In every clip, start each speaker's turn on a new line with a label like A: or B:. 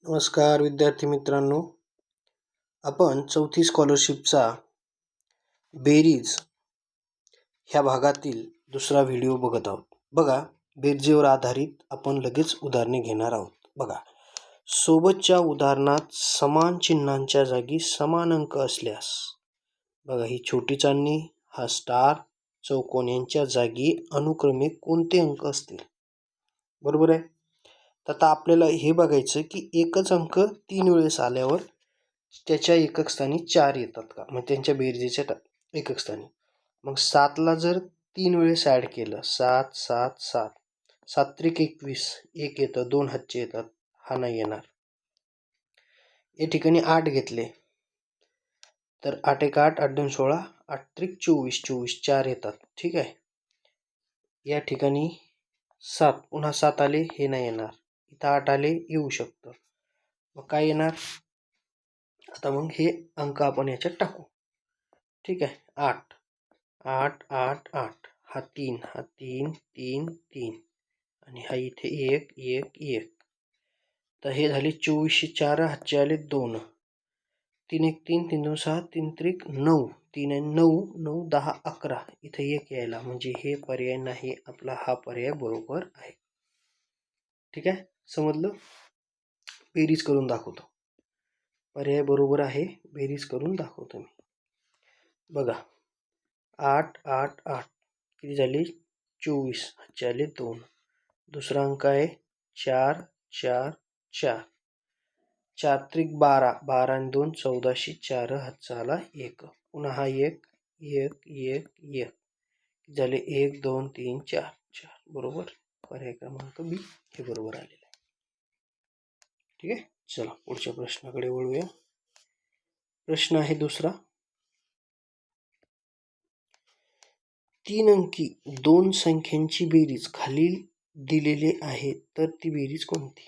A: नमस्कार विद्यार्थी मित्रांनो, आपण चौथी स्कॉलरशिपचा बेरीज ह्या भागातील दुसरा व्हिडिओ बघत आहोत. बघा, बेरजेवर आधारित आपण लगेच उदाहरणे घेणार आहोत. बघा, सोबतच्या उदाहरणात समान चिन्हांच्या जागी समान अंक असल्यास, बघा ही छोटी चांदणी, हा स्टार, चौकोन यांच्या जागी अनुक्रमे कोणते अंक असतील? बरोबर आहे. तर आता आपल्याला हे बघायचं की एकच अंक 3 वेळेस आल्यावर त्याच्या एकक स्थानी 4 येतात का, मग त्यांच्या बेरजेच्या एकक स्थानी. मग 7ला जर 3 वेळेस ॲड केलं, 7 7 7, 7 त्रिक 21, 1 येतं, 2 हातचे येतात, हा नाही येणार. या ठिकाणी 8 घेतले तर 8 1 8, 8 2 16, 8 त्रिक 24, 24 4 येतात. ठीक आहे. या ठिकाणी 7, पुन्हा 7 आले, हे नाही येणार. इथं 8 आले, येऊ शकतं. मग काय येणार? आता मग हे अंक आपण याच्यात टाकू. ठीक आहे. 8 8 8 8, हा 3, हा 3 3 3, आणि हा इथे 1 1 1. तर हे झाले 24, 4 हातचे आले 2, 3 1 3, 3 2 6, 3 त्रिक 9, 3 9 9 10 11, इथे 1 यायला, म्हणजे हे पर्याय नाही, आपला हा पर्याय बरोबर आहे. ठीक आहे, समजलं? बेरीज करून दाखवतो. पर्याय बरोबर आहे, बेरीज करून दाखवतो मी. बघा, 8 8 8 किती झाली? 24, हातचे आले 2. दुसरा अंक आहे 4 4 4, 4 त्रिक 12, 12 आणि 2 14, 4 हातचा आला 1, पुन्हा हा 1 1 1 1 झाले 1 2 3 4 4. बरोबर, पर्याय क्रमांक बी हे बरोबर आलेलं आहे. ठीक आहे, चला पुढच्या प्रश्नाकडे वळूया. प्रश्न आहे दुसरा. 3 अंकी 2 संख्यांची बेरीज खालील दिलेले आहे, तर ती बेरीज कोणती?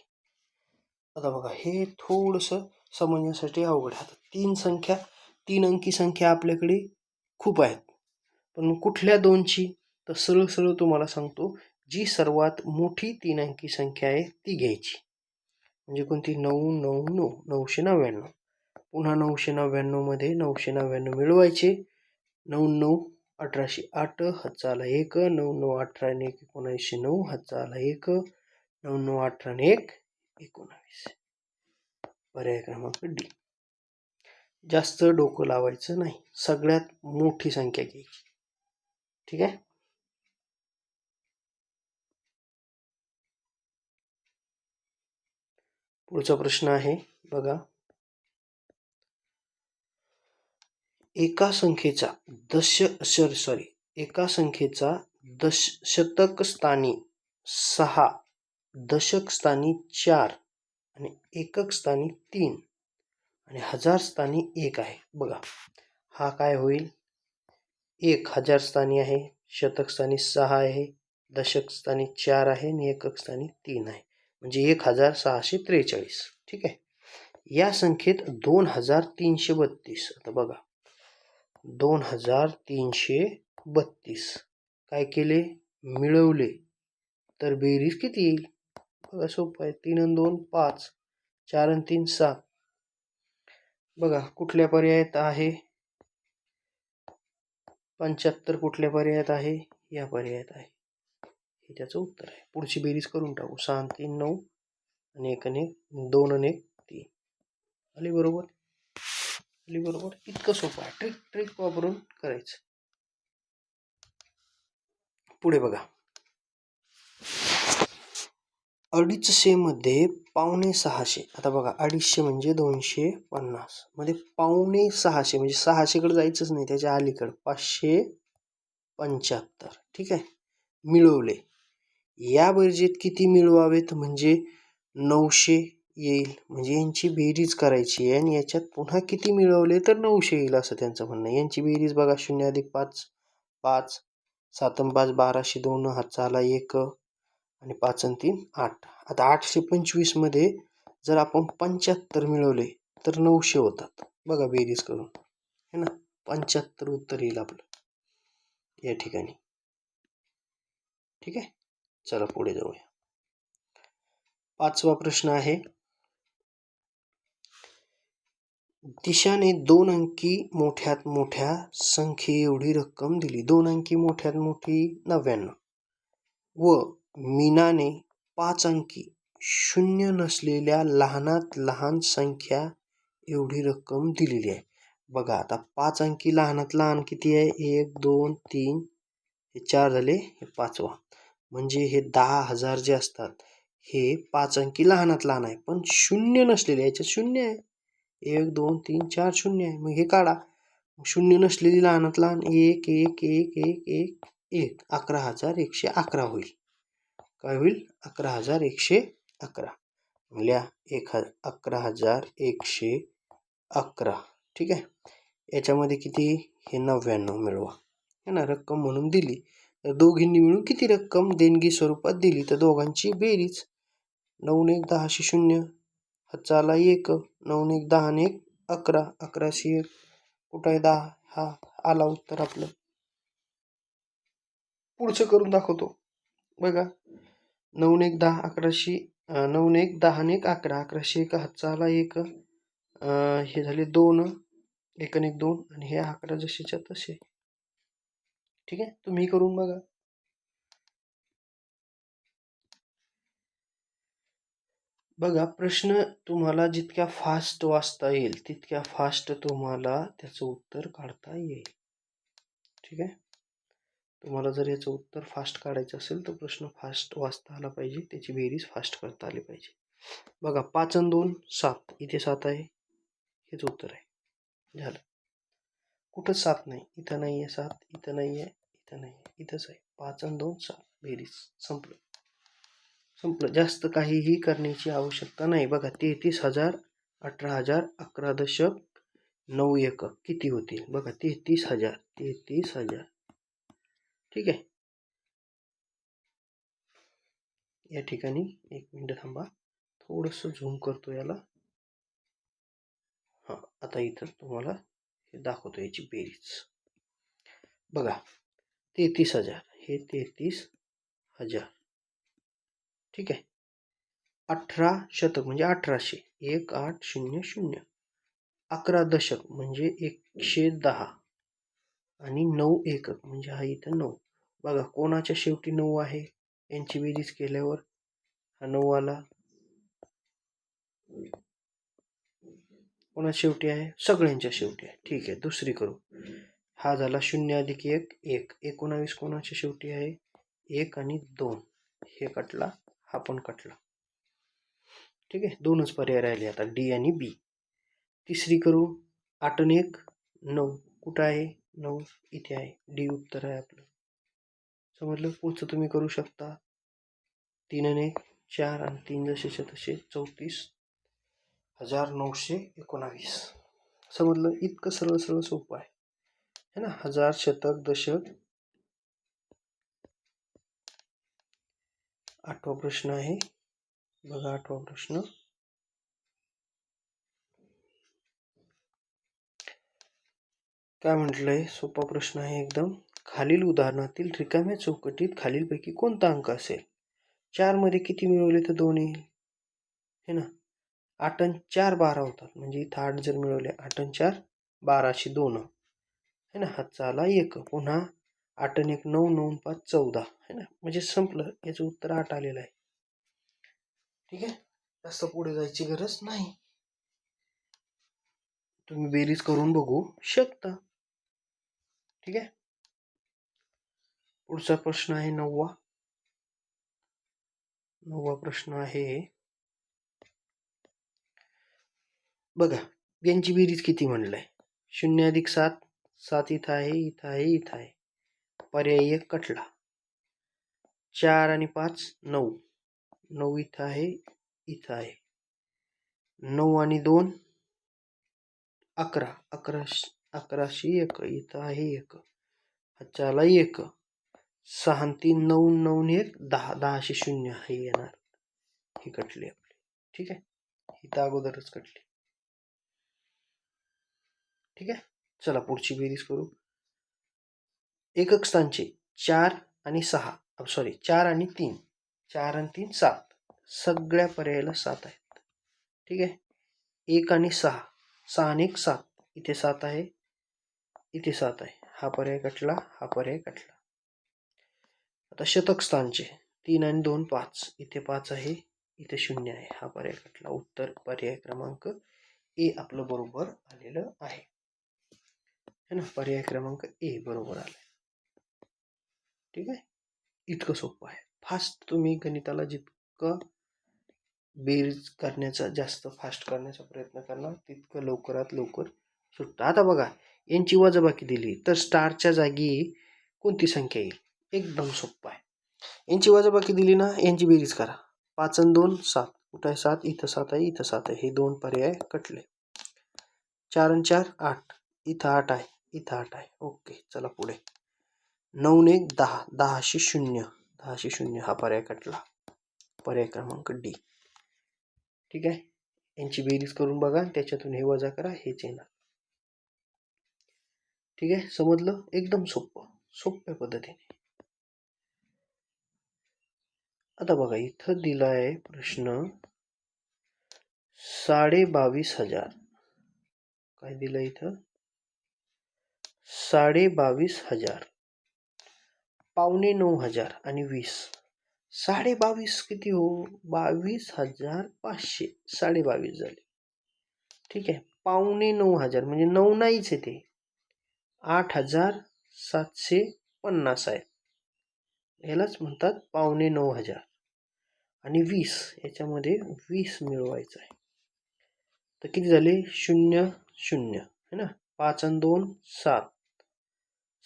A: आता बघा, हे थोडंसं समजण्यासाठी अवघड आहे. 3 अंकी संख्या आपल्याकडे खूप आहेत, पण कुठल्या दोनची? तर सरळ सरळ तुम्हाला सांगतो, जी सर्वात मोठी 3 अंकी संख्या आहे ती घ्यायची. म्हणजे कोणती? 9 9 9, 999. पुन्हा 999 मध्ये 999 मिळवायचे. 9 9 1808, हातचा आला 1, 9 9 18 आणि 1 1909, हातचा आला 1, 9 9 18 आणि 1 19. पर्याय क्रमांक डी. जास्त डोकं लावायचं नाही, सगळ्यात मोठी संख्या घ्यायची. ठीक आहे. पुढचा प्रश्न आहे बघा, एका संख्येचा शतक स्थानी 6, दशक स्थानी 4 आणि एकक स्थानी 3 आणि हजार स्थानी 1 आहे. बघा, हा काय होईल? 1 हजार स्थानी आहे, शतक स्थानी 6 आहे, दशक स्थानी 4 आहे आणि एकक स्थानी 3 आहे, म्हणजे 1643. ठीक आहे. या संख्येत 2332. आता बघा, 2332 काय केले? मिळवले, तर बेरीज किती येईल? बघा, सोपं आहे. 3 आणि 2 5, 4 आणि 3 7. बघा, कुठल्या पर्यायात आहे? 75 कुठल्या पर्यायात आहे? या पर्यायात आहे. हे त्याचं उत्तर आहे. पुढची बेरीज करून टाकू. 6 आणि 3 9 आणि 1 आणि 1 2 आणि 1 3. आली बरोबर? आली बरोबर. इतकं सोपं आहे. ट्रिक वापरून करायचं. पुढे बघा, 250 मध्ये 5.25. आता बघा, 250 म्हणजे 250 मध्ये 5.25 म्हणजे 600 कडे जायचंच नाही, त्याच्या अलीकडे 575. ठीक आहे. मिळवले, या बेरजेत किती मिळवावेत? म्हणजे 900 येईल, म्हणजे यांची बेरीज करायची आहे आणि याच्यात पुन्हा किती मिळवले तर 900 येईल, असं त्यांचं म्हणणं. यांची बेरीज बघा, 0 अधिक 5 5, 7 आणि 5 12, 2 हातचा आला 1 आणि 5 आणि 3 8. आता 825 मध्ये जर आपण 75 मिळवले तर 900 होतात. बघा बेरीज करून, है ना, 75 उत्तर येईल आपलं या ठिकाणी. ठीक आहे, चला पुढे जाऊया. 5वा प्रश्न आहे, दिशाने 2 अंकी मोठ्यात मोठ्या संख्येएवढी रक्कम दिली. 2 अंकी मोठ्यात मोठी 99 व मीनाने 5 अंकी शून्य नसलेल्या लहानात लहान संख्या एवढी रक्कम दिलेली आहे. बघा आता 5 अंकी लहानात लहान किती आहे? 1 2 3 हे 4 झाले, हे 5वा. म्हणजे हे 10,000 जे असतात हे 5 अंकी लहानात लहान आहे, पण शून्य नसलेले, याच्यात शून्य आहे. 1 2 3 4 शून्य आहे. मग हे काढा. शून्य नसलेली लहानात लहान 1 1 1 1 1 1 11,111 होईल. काय होईल? 11,111. लिहा 11,111. ठीक आहे. याच्यामध्ये किती? हे 99 मिळवा है ना, रक्कम म्हणून दिली. तर दोघींनी मिळून किती रक्कम देणगी स्वरूपात दिली? तर दोघांची बेरीज 9 1 10 0, हातचा आला 1, 9 1 10 आणि 1 11, 11 1 कुठं आहे 10? हा आला उत्तर आपलं. पुढचं करून दाखवतो. बघा 9 1 10 11 9 1 10 आणि 1 11, 11 1 हातचा आला 1, हे झाले 2, 1 आणि 1 2 आणि हे 11 जसेच्या तसे. ठीक आहे, तुम्ही करून बघा. बघा प्रश्न तुम्हाला जितक्या फास्ट वाचता येईल तितक्या फास्ट तुम्हाला त्याचं उत्तर काढता येईल. ठीक आहे, तुम्हाला जर याचं उत्तर फास्ट काढायचं असेल तर प्रश्न फास्ट वाचता आला पाहिजे, त्याची बेरीज फास्ट करता आली पाहिजे. बघा 5 आणि 2 7, इथे 7 आहे, हेच उत्तर आहे. झालं. कुठंच 7 नाही, इथं नाही आहे 7, इथं नाही आहे, इथं नाही आहे, इथंच आहे. 5 आणि 2 7, बेरीज संपलं. संपलं. जास्त काहीही करण्याची आवश्यकता नाही. बघा 33,000, 18,000, 11.9 एकक किती होतील? बघा 33,000, 33,000. ठीक आहे. या ठिकाणी 1 मिनिट थांबा, थोडंसं झूम करतो याला. हां, आता इथं तुम्हाला हे दाखवतो याची बेरीज. बघा 33,000, हे 33,000. ठीक आहे. 18 शतक म्हणजे 1800, 1800. 11 दशक म्हणजे 110 आणि 9 एकक म्हणजे हा इथं 9. बघा कोणाच्या शेवटी 9 आहे? यांची बेरीज केल्यावर हा 9 आला. कोणाच्या शेवटी आहे? सगळ्यांच्या शेवटी आहे. ठीक आहे, दुसरी करू. हा झाला 0 अधिक 1 1. 19 कोणाच्या शेवटी आहे? 1 आणि 2. हे कटला, हा पण कटला. ठीक आहे, दोनच पर्याय राहिले आता, डी आणि बी. तिसरी करू. 8 आणि 1 9. कुठं आहे 9? इथे आहे. डी उत्तर आहे आपलं. समजलं? पुढचं तुम्ही करू शकता. 3 आणि 1 4 आणि 3 जसेच्या तसे 34,919. समजलं? इतकं सरळ सरळ सोपं आहे है ना. हजार, शतक, दशक. 8वा प्रश्न आहे. बघा 8वा प्रश्न. काय म्हटलंय? सोपा प्रश्न आहे एकदम. खालील उदाहरणातील रिकाम्या चौकटीत खालीलपैकी कोणता अंक असेल? 4 मध्ये किती मिळवले तर 2 येईल है ना. 8 आणि 4 12 होतात, म्हणजे इथं 8 जर मिळवले, 8 आणि 4 12शी 2 है ना. हातचा आला 1. पुन्हा 8 आणि 1 9, 9 5 14 है ना. म्हणजे संपलं, याचं उत्तर 8 आलेलं आहे. ठीक आहे, जास्त पुढे जायची गरज नाही. तुम्ही बेरीज करून बघू शकता. ठीक आहे. पुढचा प्रश्न आहे 9वा. 9वा प्रश्न आहे. बघा यांची बेरीज किती म्हणलंय? 0 अधिक 7, 7 इथं आहे, इथं आहे, इथं आहे. पर्याय 1 कटला. 4 आणि 5 9, 9 इथं आहे, इथं आहे. 9 आणि 2 11, 11शी 1 इथं आहे 1. हातचा आला 1. 6 आणि 3 9, 9 आणि 1 10, 10शी 0 हे येणार. ही कटली आपली. ठीक आहे, इथं अगोदरच कटली. ठीक आहे, चला पुढची बेरीज करू. एकक स्थानचे 4 आणि 6, सॉरी 4 आणि 3, 4 आणि 3 7, सगळ्या पर्यायाला 7 आहेत. ठीक आहे. 1 आणि 6 6 आणि 1 7, इथे 7 आहे, इथे 7 आहे, हा पर्याय कटला, हा पर्याय कटला. आता शतक स्थानचे 3 आणि 2 5, इथे 5 आहे, इथे 0 आहे, हा पर्याय कटला. उत्तर पर्याय क्रमांक ए आपलं बरोबर आलेलं आहे है ना. पर्याय क्रमांक ए बरोबर आलाय. ठीक आहे, इतकं सोपं आहे. फास्ट तुम्ही गणिताला जितकं बेरीज करण्याचा जास्त फास्ट करण्याचा प्रयत्न करणार तितकं लवकरात लवकर सुटतं. आता बघा, यांची वजाबाकी दिली तर स्टारच्या जागी कोणती संख्या येईल? एकदम सोपं आहे. यांची वजाबाकी दिली ना, यांची बेरीज करा. 5 आणि 2 7, कुठं आहे 7? इथं 7 आहे, इथं 7 आहे, हे दोन पर्याय कटले. 4 आणि 4 8, इथं 8 आहे, इथं 8 आहे. ओके, चला पुढे. 9 आणि 1 10, 10शी 0, 10शी 0, हा पर्याय कटला. पर्याय क्रमांक डी. ठीक आहे, यांची बेरीज करून बघा, त्याच्यातून हे वजा करा, हेच येणार. ठीक आहे, समजलं? एकदम सोप्या पद्धतीने. आता बघा, इथं दिला आहे प्रश्न 22,500. काय दिलं इथं? 22,500, 8,900 आणि 20. 22,500 किती हो? 22,500, 22,500 झाले. ठीक आहे, 8,900 म्हणजे 9 नाहीच आहे, ते 8,750 आहे. यालाच म्हणतात 8,900 आणि 20, याच्यामध्ये 20 मिळवायचं आहे. तर किती झाले? 0 0 है ना. 5 आणि 2 7,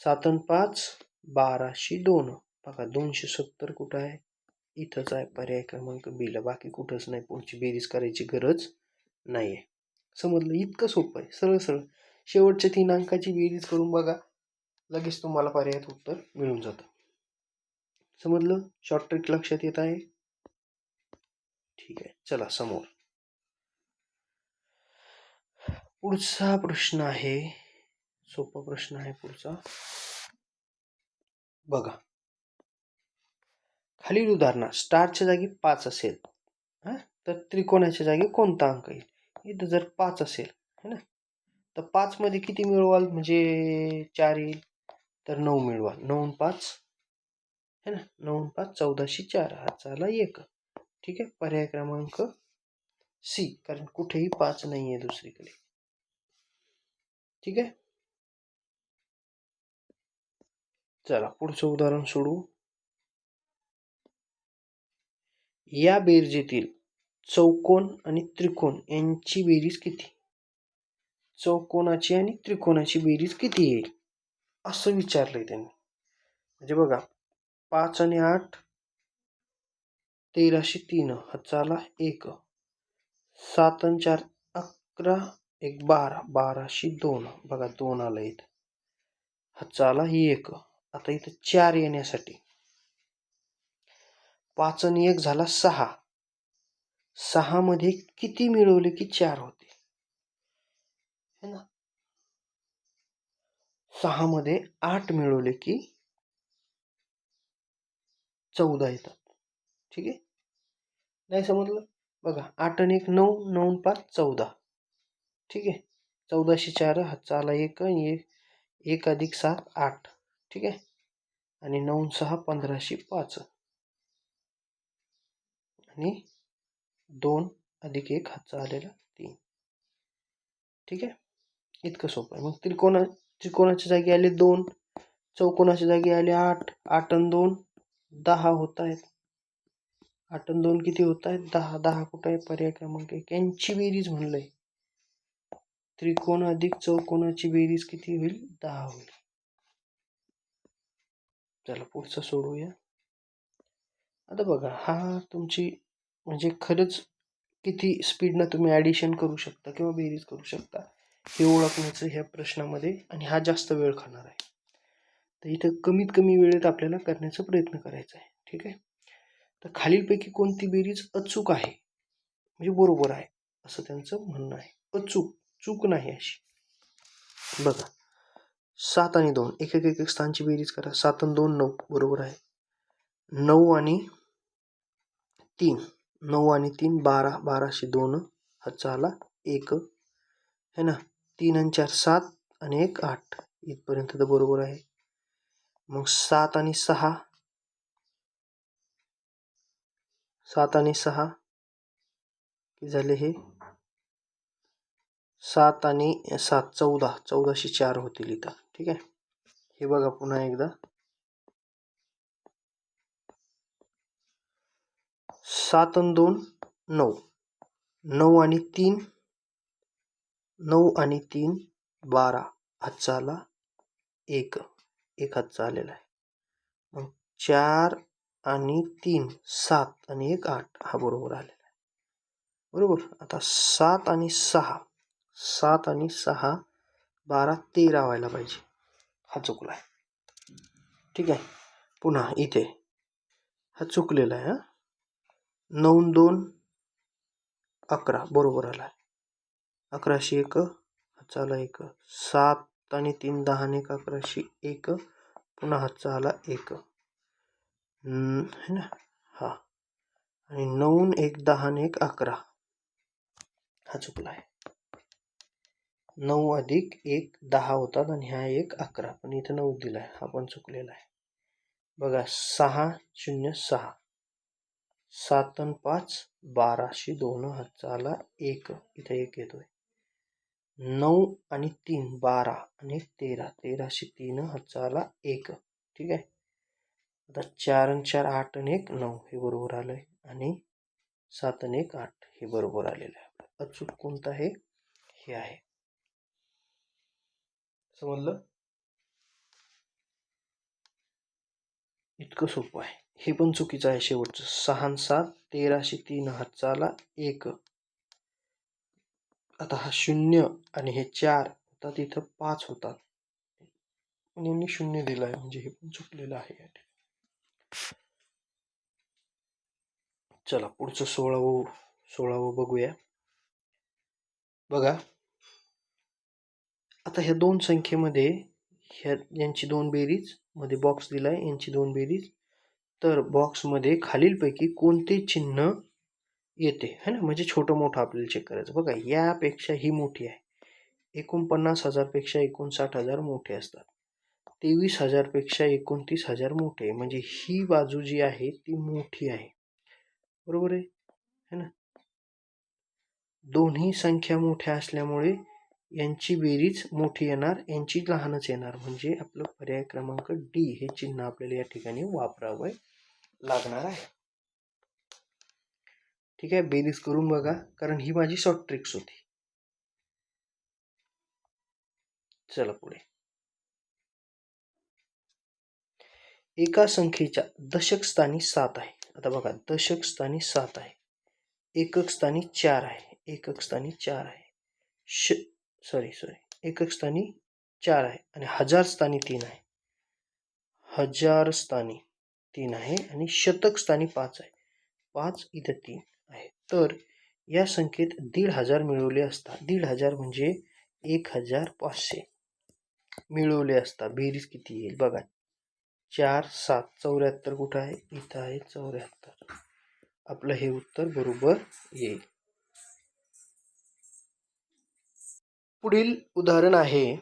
A: 7 आणि 5 12शी 2. बघा 270 कुठं आहे? इथंच आहे, पर्याय क्रमांक बी ला. बाकी कुठंच नाही, पुढची बेरीज करायची गरज नाही आहे. समजलं? इतकं सोपं आहे, सरळ सरळ. शेवटच्या 3 अंकाची बेरीज करून बघा, लगेच तुम्हाला पर्यायात उत्तर मिळून जातं. समजलं? शॉर्ट ट्रिक लक्षात येत आहे? ठीक आहे, चला समोर. पुढचा प्रश्न आहे, सोपा प्रश्न आहे पुढचा. बघा, खालील उदाहरणात स्टारच्या जागी 5 असेल तर त्रिकोणाच्या जागी कोणता अंक येईल? इथं जर 5 असेल है ना, तर 5 मध्ये किती मिळवाल? म्हणजे 4 येईल, तर 9 मिळवाल. 9 आणि 5 है ना, 9 आणि 5 14शी 4, हा झाला 1. ठीक आहे, पर्याय क्रमांक सी, कारण कुठेही 5 नाही आहे दुसरीकडे. ठीक आहे, चला पुढचं उदाहरण सोडू. या बेरजेतील चौकोन आणि त्रिकोण यांची बेरीज किती? चौकोनाची आणि त्रिकोणाची बेरीज किती येईल असं विचारलंय त्यांनी. म्हणजे बघा, 5 आणि 8 13शी 3, हा झाला 1. 7 आणि 4 11, 1 12, 12शी 2, बघा 2 आलं इथं, हा झाला 1. आता इथं 4 येण्यासाठी 5 आणि 1 झाला 6. 6 मध्ये किती मिळवले की 4 होते? है ना, 6 मध्ये 8 मिळवले की 14 येतात. ठीक आहे, नाही समजलं? बघा, 8 आणि 1 9, 9 आणि 5 14. ठीक आहे, 14शी 4, हा झाला 1, 1 अधिक 7 8. ठीक आहे, आणि 9 आणि 6 15शी 5, आणि 2 अधिक 1, हा आलेला 3. ठीक आहे, इतकं सोपं आहे. मग त्रिकोणाच्या जागी आले 2, चौकोनाच्या जागी आले 8, 8 आणि 2 10 होत आहेत. 8 आणि 2 किती होत आहेत? 10. 10 कुठं आहे? पर्याय क्रमांक 1. यांची बेरीज म्हणलंय, त्रिकोण अधिक चौकोनाची बेरीज किती होईल? 10 होईल. चला पुढचं सोडूया. आता बघा, हा तुमची म्हणजे खरंच किती स्पीडनं तुम्ही ॲडिशन करू शकता किंवा बेरीज करू शकता हे ओळखण्याचं ह्या प्रश्नामध्ये, आणि हा जास्त वेळ खाणार आहे. तर इथं कमीत कमी वेळेत आपल्याला करण्याचा प्रयत्न करायचा आहे. ठीक आहे, तर खालीलपैकी कोणती बेरीज अचूक आहे, म्हणजे बरोबर आहे असं त्यांचं म्हणणं आहे. अचूक, चूक नाही अशी. बघा, 7 आणि 2 एक एक एक स्थानची बेरीज करा. 7 आणि 2 9, बरोबर आहे. 9 आणि 3, 9 आणि 3 12, 12शी 2, हा झाला 1. है ना. 3 आणि 4 7 आणि 1 8 इथपर्यंत तर बरोबर आहे. मग 7 आणि 6 7 आणि 6 किती झाले हे 7 आणि 7 14 1404 होतील इथं. ठीक आहे. हे बघा पुन्हा एकदा 7 आणि 2 9 9 आणि 3 9 आणि 3 12 हातचा आला 1 1 हातचा आलेला आहे. मग 4 आणि 3 7 आणि 1 8 हा बरोबर आलेला आहे. बरोबर. आता 7 आणि 6 7 आणि 6 12 13 व्हायला पाहिजे. हा चुकला आहे. ठीक आहे. पुन्हा इथे हा चुकलेला आहे. 9 2 11 बरोबर आला आहे. 1101 हातचा आला 1 7 आणि 3 10 आणि 1 1101 पुन्हा हातचा आला 1 है ना. हा आणि 9 1 10 आणि 1 11 हा चुकला आहे. 9 अधिक 1 10 होतात आणि हा 1 11 पण इथं 9 दिला आहे. हा पण चुकलेला आहे. बघा 6 0 6 7 आणि 5 12 2 हातचा आला 1 इथे 1 येतोय. 9 आणि 3 12 आणि 13 13 3 हातचा आला 1. ठीक आहे. आता 4 आणि 4 8 आणि 1 9 हे बरोबर आलंय आणि 7 आणि 1 8 हे बरोबर आलेलं आहे. अचूक कोणतं आहे हे आहे. समजलं. इतकं सोपं आहे. हे पण चुकीचं आहे शेवटचं 6 आणि 7 13 3 हातचा आला 1. आता हा 0 आणि हे 4 होतात इथं 5 होतात आणि यांनी 0 दिला आहे म्हणजे हे पण चुकलेलं आहे. चला पुढचं 16वं बघूया. बघा आता ह्या दोन संख्येमध्ये यांची 2 बेरीज मध्ये बॉक्स दिलाय यांची 2 बेरीज तर बॉक्समध्ये खालीलपैकी कोणते चिन्ह येते है ना. म्हणजे छोटं मोठं आपल्याला चेक करायचं. बघा यापेक्षा ही मोठी आहे. 49,000 पेक्षा 59,000 मोठे असतात. 23,000 पेक्षा 29,000 मोठे आहे. म्हणजे ही बाजू जी आहे ती मोठी आहे. बरोबर आहे है ना. दोन्ही संख्या मोठ्या असल्यामुळे यांची बेरीज मोठी येणार यांची लहानच येणार. म्हणजे आपलं पर्याय क्रमांक डी हे चिन्ह आपल्याला या ठिकाणी वापरावं लागणार आहे. ठीक आहे. बेरीज करून बघा कारण ही माझी शॉर्ट ट्रिक्स होती. चला पुढे. एका संख्येच्या दशक स्थानी 7 आहे. आता बघा दशक स्थानी 7 आहे. एकक स्थानी 4 आहे. एकक स्थानी 4 आहे. एकक स्थानी 4 आहे आणि हजार स्थानी 3 आहे. हजार स्थानी 3 आहे आणि शतक स्थानी 5 आहे. 5 इथं 3 आहे. तर या संख्येत 1,500 मिळवले असता 1,500 म्हणजे 1,500 मिळवले असता बेरीज किती येईल बघा. 4 7 74 कुठं आहे इथं आहे 74. आपलं हे उत्तर बरोबर येईल. पुढील उदाहरण आहे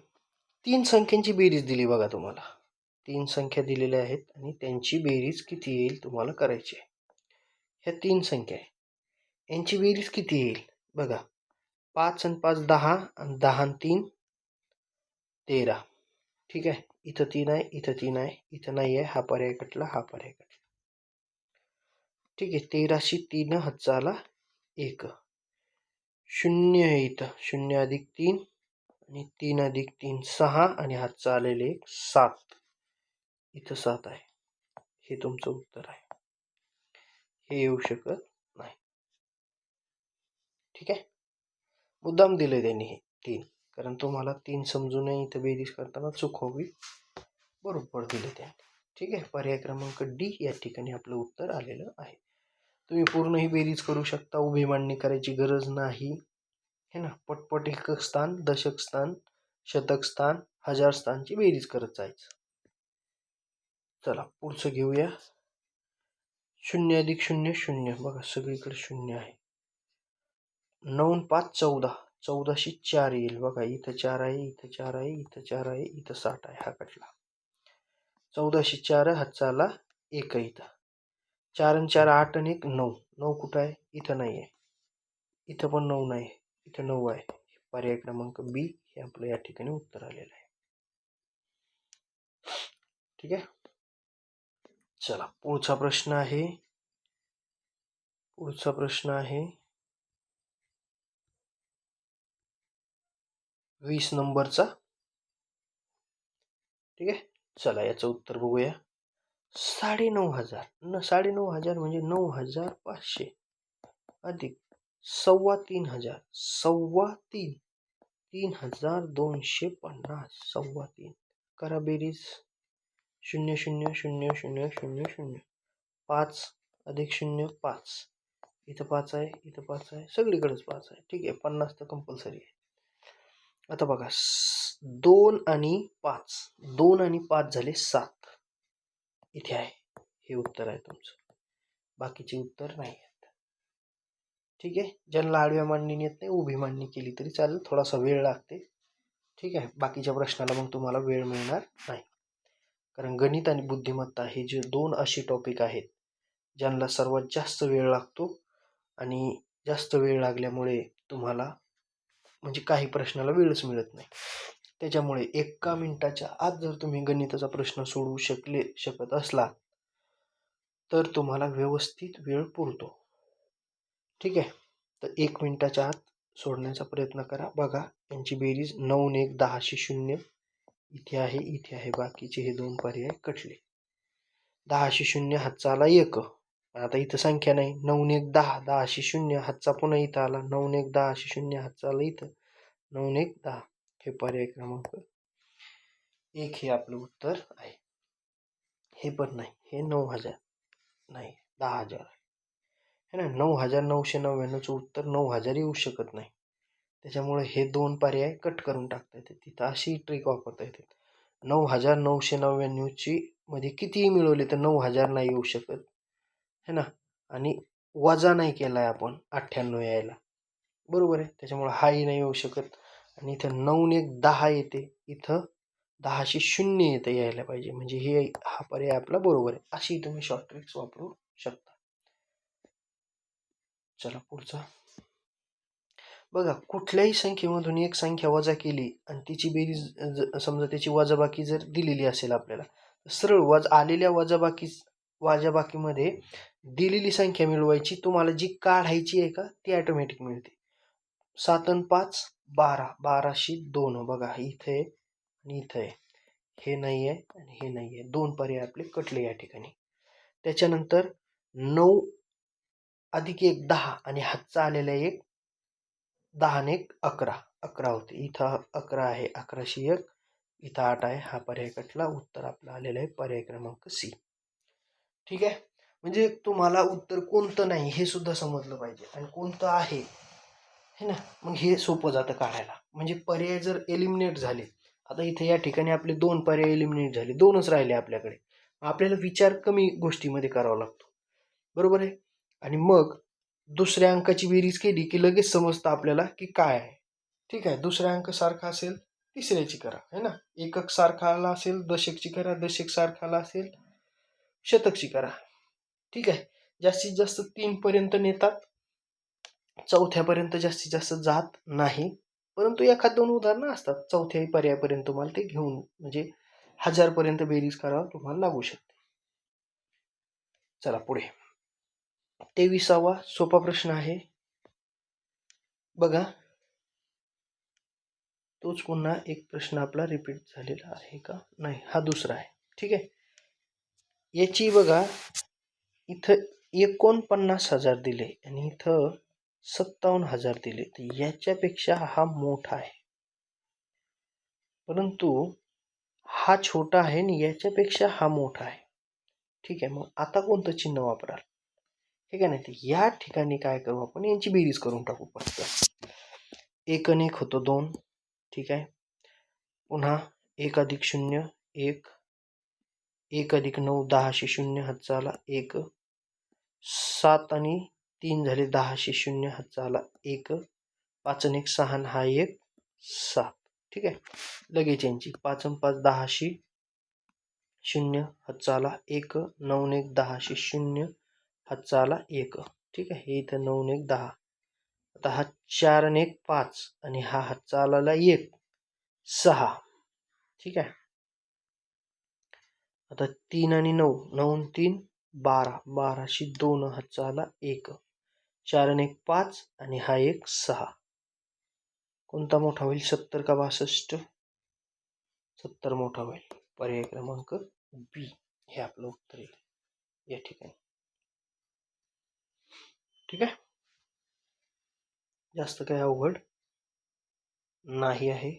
A: 3 संख्यांची बेरीज दिली बघा तुम्हाला. 3 संख्या दिलेल्या आहेत आणि त्यांची बेरीज किती येईल तुम्हाला करायची आहे. ह्या 3 संख्या आहे यांची बेरीज किती येईल बघा. 5 आणि 5 10 आणि 10 आणि 3 13. ठीक आहे. इथं 3 आहे इथं 3 आहे इथं नाही आहे. हा पर्याय कटला हा पर्याय कटला. ठीक आहे. 13 3 हातचा आला 1. 0 आहे इथं 0 अधिक 3 आणि 3 अधिक 3 6 आणि हातचा आलेले 7. इथं 7 आहे. हे तुमचं उत्तर आहे. हे येऊ शकत नाही. ठीक आहे. मुद्दाम दिले त्यांनी हे 3 कारण तुम्हाला 3 समजून इथं बेरीज करताना चूक होईल. बरोबर दिले त्या. ठीक आहे. पर्याय क्रमांक डी या ठिकाणी आपलं उत्तर आलेलं आहे. तुम्ही पूर्ण ही बेरीज करू शकता. उभी मांडणी करायची गरज नाही है ना. पटपट एकक स्थान दशक स्थान शतक स्थान हजार स्थानची बेरीज करत जायचं. चला पुढचं घेऊया. 0 अधिक 0 0 बघा सगळीकडे 0 आहे. 9 5 14 1404 येईल बघा. इथं 4 आहे, इथं 4 आहे, इथं 4 आहे, इथं 60 आहे. हा कटला. 1404 हातचा आला 1 इथं. 4 आणि 4 8 आणि 1 9. 9 कुठं आहे? इथं नाही आहे. इथं पण 9 नाही, इथं 9 आहे. पर्याय क्रमांक बी हे आपलं या ठिकाणी उत्तर आलेलं आहे. ठीक आहे. चला पुढचा प्रश्न आहे. 20 नंबरचा. ठीक आहे. चला याचं उत्तर बघूया. 9,500 9,500 म्हणजे 9,500 अधिक 3,2500 3,250 3,250 करा बेरीज. 0 0 0 0 0 0 5 अधिक 0 5. इथं 5 आहे, इथं 5 आहे, सगळीकडेच 5 आहे. ठीक आहे. 50 तर कंपल्सरी आहे. आता बघा 2 आणि 5 2 आणि 5 झाले 7. इथे आहे. हे उत्तर आहे तुमचं. बाकीचे उत्तर नाही आहेत. ठीक आहे. ज्यांना आडव्या मांडणी येत नाही उभी मांडणी केली तरी चालेल. थोडासा वेळ लागते. ठीक आहे. बाकीच्या प्रश्नाला मग तुम्हाला वेळ मिळणार नाही. कारण गणित आणि बुद्धिमत्ता हे जे 2 असे टॉपिक आहेत ज्यांना सर्वात जास्त वेळ लागतो आणि जास्त वेळ लागल्यामुळे तुम्हाला म्हणजे काही प्रश्नाला वेळच मिळत नाही. त्याच्यामुळे 1 मिनिटाच्या आत जर तुम्ही गणिताचा प्रश्न सोडवू शकत असला तर तुम्हाला व्यवस्थित वेळ पुरतो. ठीक आहे. तर 1 मिनिटाच्या आत सोडण्याचा प्रयत्न करा. बघा यांची बेरीज 9 आणि 1 10 0 इथे आहे, इथे आहे. बाकीचे हे 2 पर्याय कटले. 10 0 हातचा आला 1. आता इथं संख्या नाही. 9 आणि 1 10 10 0 हातचा पुन्हा इथं आला. 9 आणि 1 10 0 हातचा आला इथं. 9 आणि 1 10 हे पर्याय क्रमांक 1 हे आपलं उत्तर आहे. हे पण नाही. हे 9,000 नाही 10,000 है ना. 9,999चं उत्तर 9,000 येऊ शकत नाही. त्याच्यामुळे हे 2 पर्याय कट करून टाकता येते. तिथं अशी ट्रिक वापरता येते. 9,999ची मध्ये कितीही मिळवले तर 9,000 नाही येऊ शकत है ना. आणि वजा नाही केलाय आपण 98 यायला. बरोबर आहे. त्याच्यामुळे हाही नाही येऊ शकत. आणि इथं 9 आणि 1 10 येते. इथं 10 0 येते यायला पाहिजे. म्हणजे हे हा पर्याय आपला बरोबर आहे. अशी तुम्ही शॉर्ट ट्रिक्स वापरू शकता. चला पुढचा. बघा कुठल्याही संख्येमधून एक संख्या वजा केली आणि तिची बेरीज समजा त्याची वजाबाकी जर दिलेली असेल आपल्याला, सरळ आलेल्या वजाबाकीमध्ये दिलेली संख्या मिळवायची. तुम्हाला जी काढायची आहे का ती ऑटोमॅटिक मिळते. 7 आणि 5 12 12शी 2 बघा इथे आहे आणि इथे आहे. हे नाही आहे आणि हे नाही आहे. 2 पर्याय आपले कटले या ठिकाणी. त्याच्यानंतर 9 अधिक 1 10 आणि हातचा आलेला 1 10 आणि 1 11 11 होते. इथं 11 आहे. 11शी 1 इथं 8 आहे. हा पर्याय कटला. उत्तर आपलं आलेलं आहे पर्याय क्रमांक सी. ठीक आहे. म्हणजे तुम्हाला उत्तर कोणतं नाही हे सुद्धा समजलं पाहिजे आणि कोणतं आहे है ना. मग हे सोपं जातं काढायला. म्हणजे पर्याय जर एलिमिनेट झाले, आता इथे या ठिकाणी आपले 2 पर्याय एलिमिनेट झाले, 2च राहिले आपल्याकडे. आपल्याला विचार कमी गोष्टीमध्ये करावा लागतो. बरोबर आहे. आणि मग दुसऱ्या अंकाची बेरीज केली की लगेच समजतं आपल्याला की काय आहे. ठीक आहे. दुसऱ्या अंक सारखा असेल तिसऱ्याची करा है ना. एकक सारखा आला असेल दशकची करा, दशक सारखा आला असेल शतकची करा. ठीक आहे. जास्तीत जास्त 3 पर्यंत नेतात. 4थ्यापर्यंत जास्तीत जास्त जात नाही. परंतु एखाद 2 उदाहरणं असतात. 4थ्या पर्यायापर्यंत तुम्हाला ते घेऊन म्हणजे 1000 पर्यंत बेरीज करावं तुम्हाला लागू शकते. चला पुढे. 23वा सोपा प्रश्न आहे. बघा तोच पुन्हा एक प्रश्न आपला रिपीट झालेला आहे का नाही. हा दुसरा आहे. ठीक आहे. याची बघा इथं 49,000 दिले आणि इथं 57,000 दिले. तर याच्यापेक्षा हा मोठा आहे परंतु हा छोटा आहे आणि याच्यापेक्षा हा मोठा आहे. ठीक आहे. मग आता कोणतं चिन्ह वापराल. ठीक आहे ना. तर या ठिकाणी काय करू आपण यांची बेरीज करून टाकू. फक्त 1 आणि 1 होतो 2. ठीक आहे. पुन्हा 1 अधिक 0 1 1 अधिक 9 10शी 0 हातचा आला 1 7 आणि 3 झाले 10शी 0 हातचा आला 1 5 आणि 1 6 आणि हा 1 7. ठीक आहे. लगेच यांची 5 आणि 5 10शी 0 हातचा आला 1 9 आणि 1 10शी 0 हातचा आला 1. ठीक आहे. हे इथं 9 आणि 1 10. आता हा 4 आणि 1 5 आणि हा हातचा आलेला 1 6. ठीक आहे. आता 3 आणि 9 9 आणि 3 12 12शी 2 हातचा आला 1 4 आणि 1 5 आणि हा 1 6. कोणता मोठा होईल 70 का 62? 70 मोठा होईल. पर्याय क्रमांक बी हे आपलं उत्तर येईल या ठिकाणी. ठीक आहे. जास्त काही अवघड नाही आहे.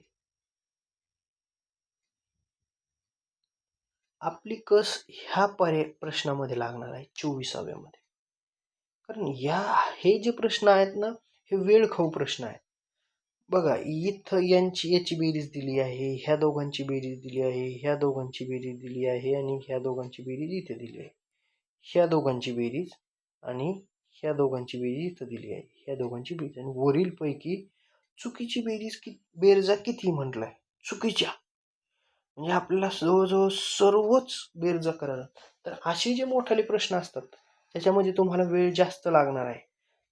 A: आपली कस ह्या प्रश्नामध्ये लागणार आहे 24व्यामध्ये. कारण हे जे प्रश्न आहेत ना हे वेळ खाऊ प्रश्न आहेत. बघा इथं याची बेरीज दिली आहे, ह्या दोघांची बेरीज दिली आहे, ह्या दोघांची बेरीज दिली आहे आणि ह्या दोघांची बेरीज इथे दिली आहे. ह्या दोघांची बेरीज आणि ह्या दोघांची बेरीज इथं दिली आहे. ह्या दोघांची बेरीज आणि वरील पैकी चुकीची बेरजा किती म्हटलाय चुकीच्या. म्हणजे आपल्याला जवळजवळ सर्वच बेरजा करायला. तर असे जे मोठाले प्रश्न असतात त्याच्यामध्ये तुम्हाला वेळ जास्त लागणार आहे.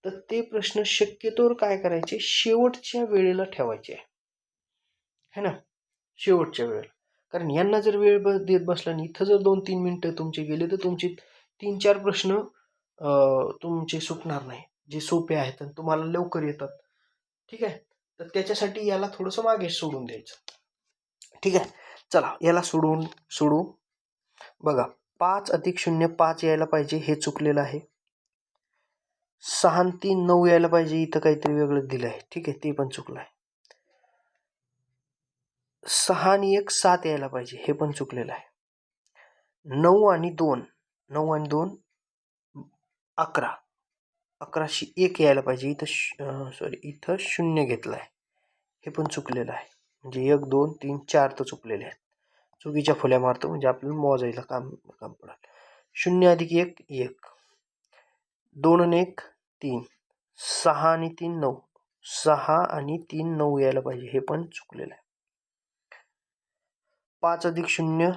A: तर ते प्रश्न शक्यतोवर काय करायचे शेवटच्या वेळेला ठेवायचे है ना, शेवटच्या वेळेला. कारण यांना जर वेळ देत बसला आणि इथं जर 2-3 मिनिटं तुमचे गेले तर तुमचे 3-4 प्रश्न तुमचे सुटणार नाही जे सोपे आहेत आणि तुम्हाला लवकर येतात. ठीक आहे. तर त्याच्यासाठी याला थोडंसं मागे सोडून द्यायचं. ठीक आहे. चला याला सोडू. बघा 5 अधिक 0 5 यायला पाहिजे हे चुकलेलं आहे. 6 आणि 3 9 यायला पाहिजे इथं काहीतरी वेगळं दिलं आहे. ठीक आहे. ते पण चुकलं आहे. 6 आणि 1 7 यायला पाहिजे हे पण चुकलेलं आहे. 9 आणि 2 11 11शी 1 यायला पाहिजे इथं इथं 0 घेतलं आहे हे पण चुकलेलं आहे. म्हणजे 1 2 3 4 तर चुकलेले आहेत. चुकीच्या फुल्या मारतो म्हणजे आपल्याला मोजायला काम पडेल. 0 अधिक 1 1 2 आणि 1 3 6 आणि 3 9 6 आणि 3 9 यायला पाहिजे हे पण चुकलेलं आहे. 5 अधिक 0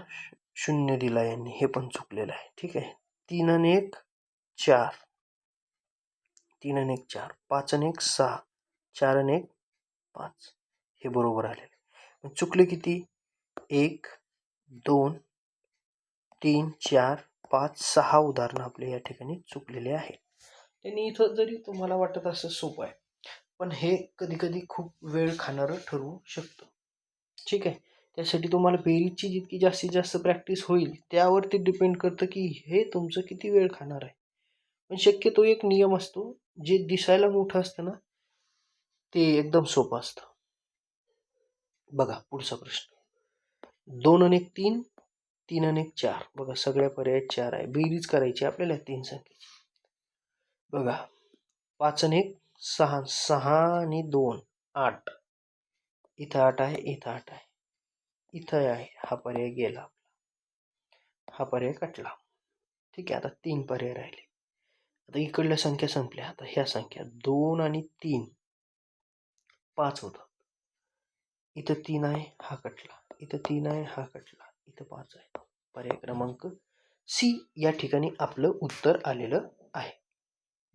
A: 0 दिला यांनी हे पण चुकलेलं आहे. ठीक आहे. 3 आणि 1 4 3 आणि 1 4 5 आणि 1 6 4 आणि 1 5 हे बरोबर आलेले. चुकले किती 1 2 3 4 5 6 उदाहरणं आपल्या या ठिकाणी चुकलेले आहे. त्यांनी इथं जरी तुम्हाला वाटत असं सोपं आहे पण हे कधी कधी खूप वेळ खाणारं ठरवू शकतं. ठीक आहे. त्यासाठी तुम्हाला बेरीजची जितकी जास्तीत जास्त प्रॅक्टिस होईल त्यावरती डिपेंड करतं की हे तुमचं किती वेळ खाणार आहे. पण शक्यतो एक नियम असतो जे दिसायला मोठं असतं ना ते एकदम सोपं असतं. बघा पुढचा प्रश्न 2 आणि 1 3 3 आणि 1 4 बघा सगळ्या पर्यायात 4 आहे. बेरीज करायची आपल्याला 3 संख्येची. बघा 5 आणि 1 6 6 आणि 2 8 इथं 8 आहे इथं 8 आहे इथं आहे. हा पर्याय गेला हा पर्याय कटला. ठीक आहे. आता 3 पर्याय राहिले. आता इकडल्या संख्या संपल्या. आता ह्या संख्या 2 आणि 3 5 होतात. इथं 3 आहे हा कटला इथं 3 आहे हा कटला इथं 5 आहे. पर्याय क्रमांक सी या ठिकाणी आपलं उत्तर आलेलं आहे.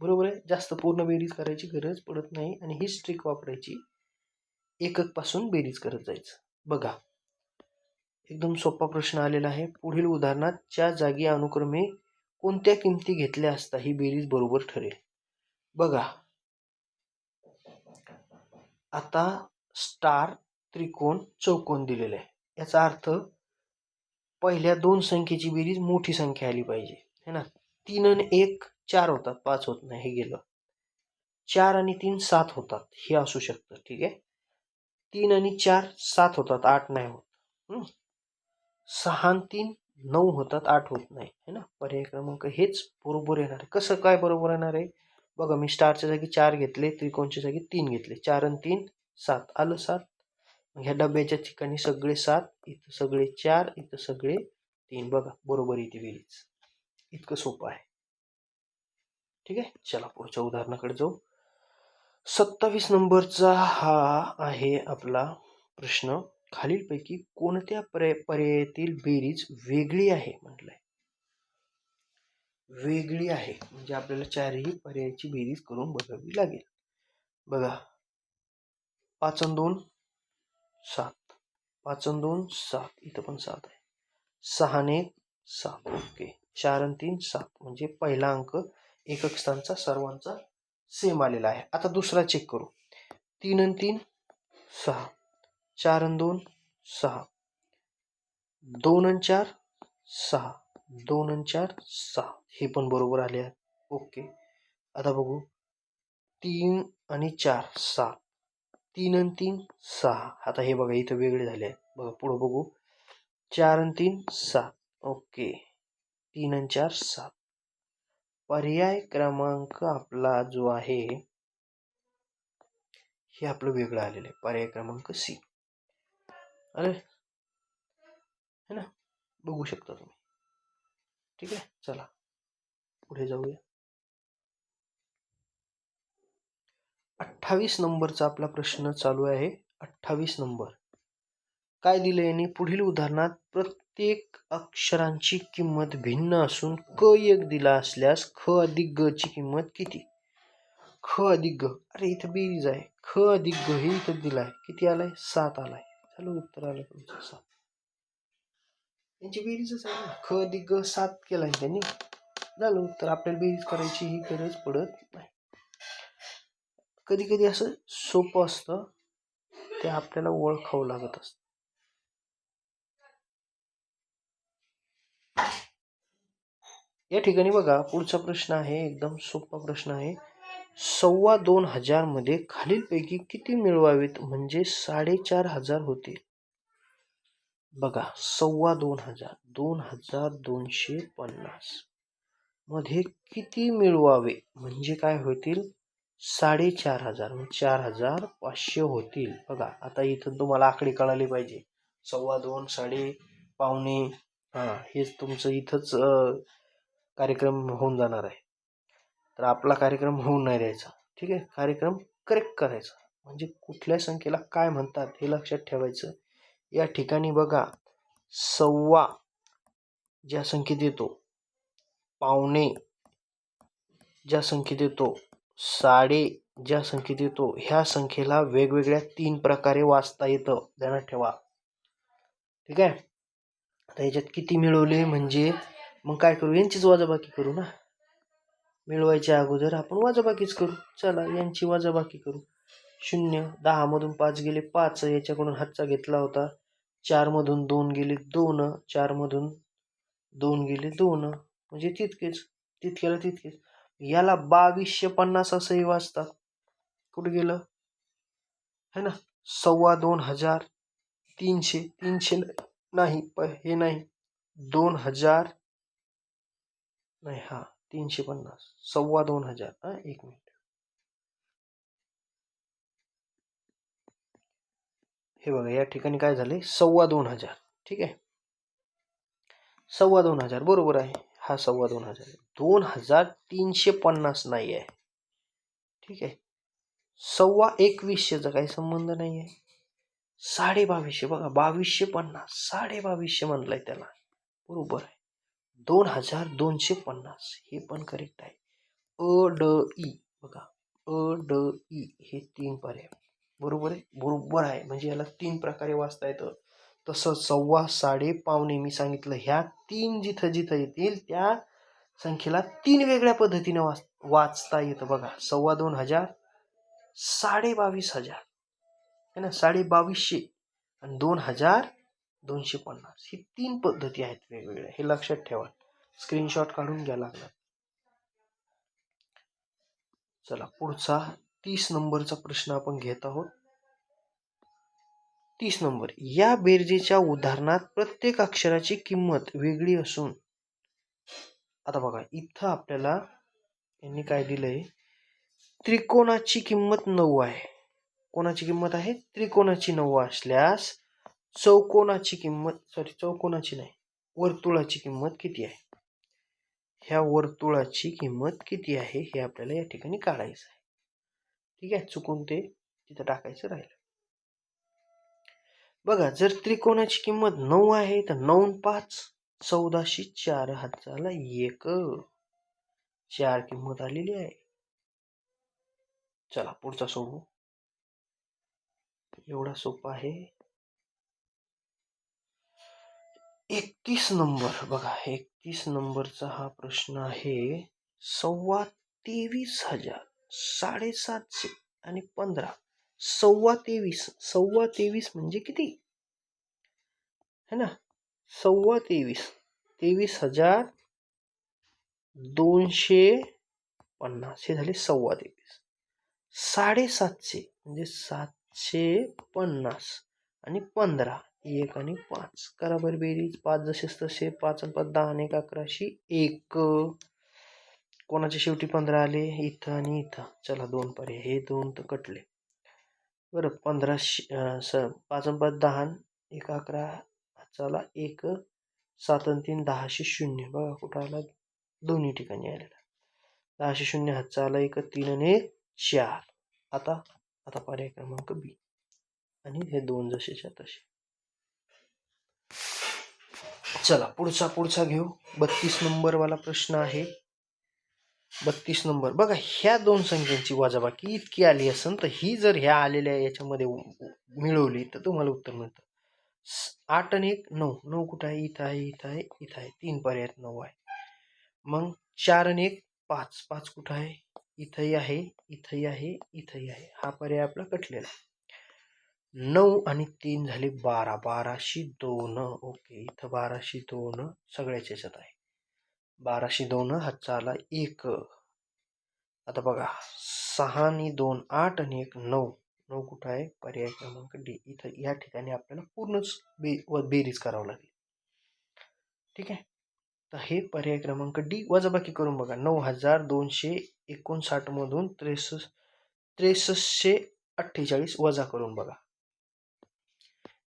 A: बरोबर आहे. जास्त पूर्ण बेरीज करायची गरज पडत नाही आणि हीच ट्रिक वापरायची. एकक पासून बेरीज करत जायचं. बघा एकदम सोपा प्रश्न आलेला आहे. पुढील उदाहरणात च्या जागी अनुक्रमे कोणत्या किमती घेतल्या असता ही बेरीज बरोबर ठरेल. बघा आता स्टार त्रिकोण चौकोन दिलेले आहे. याचा अर्थ पहिल्या 2 संख्येची बेरीज मोठी संख्या आली पाहिजे है ना. 3 आणि 1 4 होतात 5 होत नाही हे गेलं. 4 आणि 3 7 होतात हे असू शकतं. ठीक आहे. 3 आणि 4 7 होतात 8 नाही होत. 6 आणि 3 9 होतात 8 होत नाही है ना. पर्याय क्रमांक हेच बरोबर येणार आहे. कसं काय बरोबर येणार आहे बघा मी स्टारच्या जागी 4 घेतले त्रिकोणच्या जागी 3 घेतले 4 आणि 3 7 आलं 7. ह्या डब्याच्या ठिकाणी सगळे 7 इथं सगळे 4 इथं सगळे 3 बघा बरोबर येते बेरीज. इतकं सोपं आहे. ठीक आहे. चला पुढच्या उदाहरणाकडे जाऊ. 27 नंबरचा हा आहे आपला प्रश्न. खालीलपैकी कोणत्या पर्यायातील बेरीज वेगळी आहे म्हटलंय. वेगळी आहे म्हणजे आपल्याला चारही पर्यायाची बेरीज करून बघावी लागेल. बघा, 5 आणि 2 7, 5 आणि 2 7, इथं पण 7 आहे. 6 आणि 7, ओके. 4 आणि 3 7, म्हणजे पहिला अंक एकक स्थानचा सर्वांचा सेम आलेला आहे. आता दुसरा चेक करू. 3 आणि 3 6, 4 आणि 2 6, 2 आणि 4 6, 2 आणि 4 6, हे पण बरोबर आले आहे. ओके. आता बघू, 3 आणि 4 7, 3 आणि 3 6. आता हे बघा इथं वेगळे झाले आहेत. बघा पुढं बघू, 4 आणि 3 7, ओके. 3 आणि 4 7. पर्याय क्रमांक आपला जो आहे हे आपलं वेगळं आलेलं आहे. पर्याय क्रमांक सी. अरे है ना, बघू शकता तुम्ही. ठीक आहे, चला पुढे जाऊया. 28 नंबरचा आपला प्रश्न चालू आहे. 28 नंबर काय दिले यांनी? पुढील उदाहरणात प्रत्येक अक्षरांची किंमत भिन्न असून क एक दिला असल्यास ख अधिक ग ची किंमत किती? ख अधिक ग, अरे इथं बेरीज आहे. ख अधिक ग हे इथं दिलाय, किती आलाय? 7 आलाय. चलो उत्तर आलं तुमचं 7. यांची बेरीजच आहे ना, ख अधिक ग 7 केलाय त्यांनी, झालं उत्तर. आपल्याला बेरीज करायची ही गरज पडत नाही. कधी कधी असं सोपं असतं, ते आपल्याला ओळखावं लागत असतं. या ठिकाणी बघा, पुढचा प्रश्न आहे एकदम सोपा प्रश्न आहे. 2,2500 मध्ये खालीलपैकी किती मिळवावेत म्हणजे 4,500 होतील? बघा, 2,2500 2250 मध्ये किती मिळवावे म्हणजे काय होतील? 4,500 म्हणजे 4,500 होतील. बघा, आता इथं तुम्हाला आकडे कळाले पाहिजे. 2.25 साडे पावणे, हेच तुमचं इथंच कार्यक्रम होऊन जाणार आहे. तर आपला कार्यक्रम होऊन नाही द्यायचा. ठीक आहे, कार्यक्रम करेक्ट करायचा. म्हणजे कुठल्या संख्येला काय म्हणतात हे लक्षात ठेवायचं. या ठिकाणी बघा, 1.25 ज्या संख्येत येतो, पावणे ज्या संख्येत येतो, साडे ज्या संख्येत येतो, ह्या संख्येला वेगवेगळ्या 3 प्रकारे वाचता येतं, ध्यानात ठेवा. ठीक आहे. आता याच्यात किती मिळवले म्हणजे मग काय करू? यांचीच वजाबाकी करू ना. मिळवायच्या अगोदर आपण वजाबाकीच करू. चला यांची वजाबाकी करू. 0, 10 मधून 5 गेले 5, याच्याकडून हातचा घेतला होता. 4 मधून 2 गेले 2, 4 मधून 2 गेले 2, म्हणजे तितक्याला तितकेच. याला 2250 असंही वाचतात. कुठे गेलं है ना? 2,2500, 300 नाही, हे नाही, 2,000 नाही, 350, 2,2500. एक मिनिट, हे बघा, या ठिकाणी काय झाले? 2,2500. ठीक आहे, 2,2500 बरोबर आहे. हा 2,2500, 2,350 नाही आहे. ठीक आहे, 21,000चा काही संबंध नाही आहे. 2250, बघा, 2250, 2250 म्हणलाय त्याला, बरोबर आहे. 2,250 हे पण करेक्ट आहे. अ ड ई, बघा, अ ड ई हे 3 पर्याय बरोबर आहे. बरोबर आहे, म्हणजे याला 3 प्रकारे वाचता येतं. तसं 1.25, साडे, पावणे मी सांगितलं, ह्या 3 जिथं जिथं येतील त्या संख्येला 3 वेगळ्या पद्धतीने वाचता येतं. बघा, 2,2500, 22,500 है ना, 22,500 आणि 2,250 ही 3 पद्धती आहेत वेगवेगळ्या. हे लक्षात ठेवा, स्क्रीनशॉट काढून घ्या लागला. चला पुढचा 30 नंबरचा प्रश्न आपण घेत आहोत. 30 नंबर, या बेरजेच्या उदाहरणात प्रत्येक अक्षराची किंमत वेगळी असून, आता बघा इथं आपल्याला यांनी काय दिलंय? त्रिकोणाची किंमत 9 आहे. कोणाची किंमत आहे? त्रिकोणाची 9 असल्यास चौकोनाची किंमत, चौकोनाची नाही, वर्तुळाची किंमत किती आहे? ह्या वर्तुळाची किंमत किती आहे हे आपल्याला या ठिकाणी काढायचं आहे. ठीक आहे, चुकून ते तिथं टाकायचं राहिलं. बघा, जर त्रिकोणाची किंमत 9 आहे तर 9 आणि 5 1404 हाताला 1. 4 किंमत आलेली आहे. चला पुढचा सोडवू. एवढा सोपा आहे. 31 नंबर बघा, 31 नंबरचा हा प्रश्न आहे. 23,000 750 आणि 15. 23,000 म्हणजे किती है ना? 23,000 23,250 हे झाले 23,000. 750 म्हणजे 750 आणि 15 1 आणि 5. करा बरं बेरीज. 5 जसेच तसे, 5 आणि 5 10 आणि 1 11शी 1. कोणाच्या शेवटी 15 आले? इथं आणि इथं. चला 2 पर्याय, हे 2 तर कटले. बरं 15 5 आणि 5 10 1 11 चला 1 7 आणि 3 10शी 0. बघा कुठं आला? दोन्ही ठिकाणी आलेला. 10शी 0 हातचा आला 1 3 आणि 1 4. आता पर्याय क्रमांक बी आणि हे 2 जसेच्या तसे. चला पुढचा घेऊ. 32 नंबरवाला प्रश्न आहे. 32 नंबर बघा, ह्या दोन संख्यांची वजाबाकी इतकी आली असेल तर ही जर ह्या आलेल्या याच्यामध्ये मिळवली तर तुम्हाला उत्तर मिळतं. 8 आणि 1 9. 9 कुठं आहे? इथं आहे, इथं आहे, इथं आहे. 3 पर्यायात 9 आहे. मग 4 आणि 1 5. 5 कुठं आहे? इथंही आहे, इथंही आहे, इथंही आहे. हा पर्याय आपला कटलेला. 9 आणि 3 झाले 12. 12शी 2. ओके, इथं 12शी 2 सगळ्याच याच्यात आहे. 12शी 2 हातचा आला 1. आता बघा, 6 आणि 2 8 आणि 1 9. 9 कुठं आहे? पर्याय क्रमांक डी. इथं या ठिकाणी आपल्याला पूर्णच बेरीज करावं लागेल. ठीक आहे, तर हे पर्याय क्रमांक डी. वजाबाकी करून बघा. 9,259 मधून 6348 वजा करून बघा.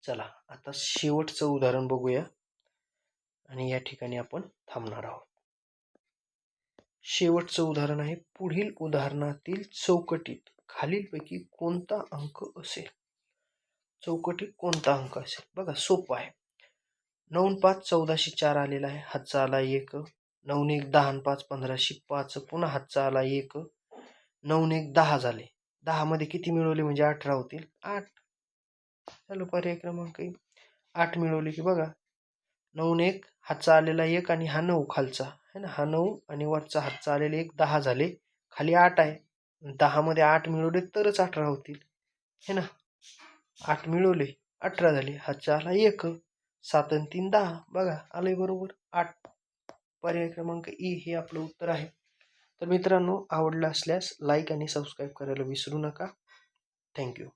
A: चला आता शेवटचं उदाहरण बघूया आणि या ठिकाणी आपण थांबणार आहोत. शेवटचं उदाहरण आहे. पुढील उदाहरणातील चौकटीत खालीलपैकी कोणता अंक असेल? चौकटीत कोणता अंक असेल? बघा सोपं आहे. 9 आणि 5 1404 आलेला आहे. हातचा आला 1. 9 आणि 1 10 आणि 5 15शी 5. पुन्हा हातचा आला 1. 9 आणि 1 10 झाले. 10 मध्ये किती मिळवले म्हणजे 18 होतील? 8. चलो पर्याय क्रमांक 8 मिळवले की बघा, 9 आणि 1 हातचा आलेला 1 आणि हा 9 खालचा है ना, हा 9 आणि वरचा हातचा आलेला 1 10 झाले. खाली 8 आहे. 10 मध्ये 8 मिळवले तरच 18 होतील है ना. 8 मिळवले 18 झाले. हातचा आला 1. 7 आणि 3 10. बघा आलंय बरोबर 8. पर्याय क्रमांक ई हे आपलं उत्तर आहे. तर मित्रांनो, आवडलं असल्यास लाईक आणि सबस्क्राईब करायला विसरू नका. थँक्यू.